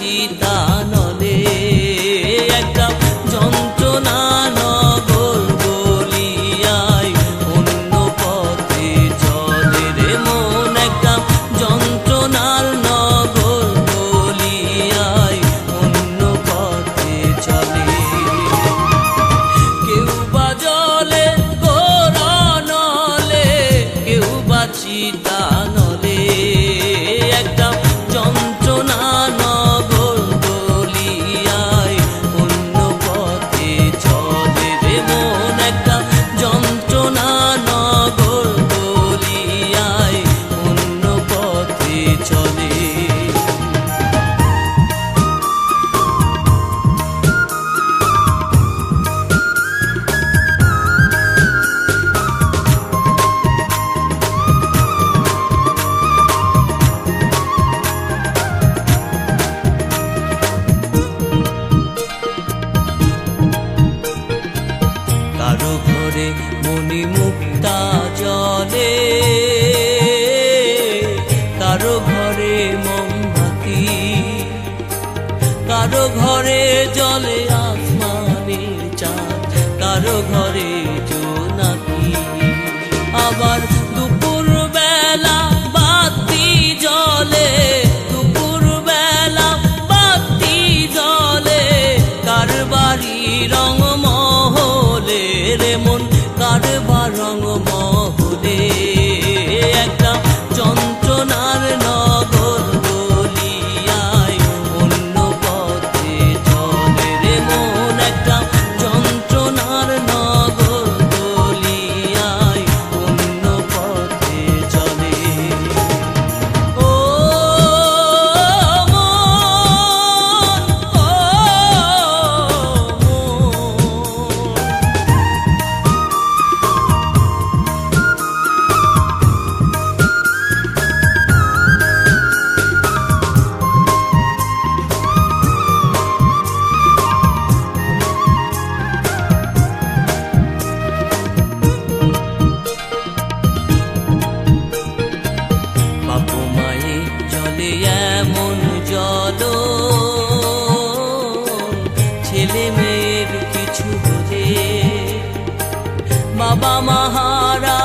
বাঁচি তা নলে একটা যন্ত্রণা নগর বলিয়ায় অন্য পথে চলে রে মন একটা যন্ত্রণার নগর বলিয়ায় অন্য পথে চলে কেউ বা জলে গোরা নলে কেউ বাঁচি তা নলে একটা যন্ত্রণা নগর বলিয়ায় অন্য পথে চলে রে মন একটা যন্ত্রণা নগর বলিয়ায় অন্য পথে চলে কারো ঘরে মণিমুক্তা জলে কারো ঘরে মোমবাতি কারো ঘরে জলে আসমানের চাঁদ কারো ঘরে জোনাকি আবার দুপুর বেলা বাতি জ্বলে দুপুর বেলা বাতি জ্বলে কার বাড়ি রং মহলে রে মন কারবার রং মহলে একটা যন্ত্রণার নগর বলিয়ায় অন্য পথে চলে রে মন একটা যন্ত্রণার নগর বলিয়ায় অন্য পথে চলে ও মন ও বাপু মায়ে জলে এমন জল ছেলে মেয়ের কিছু বোঝে বাবা মাহারা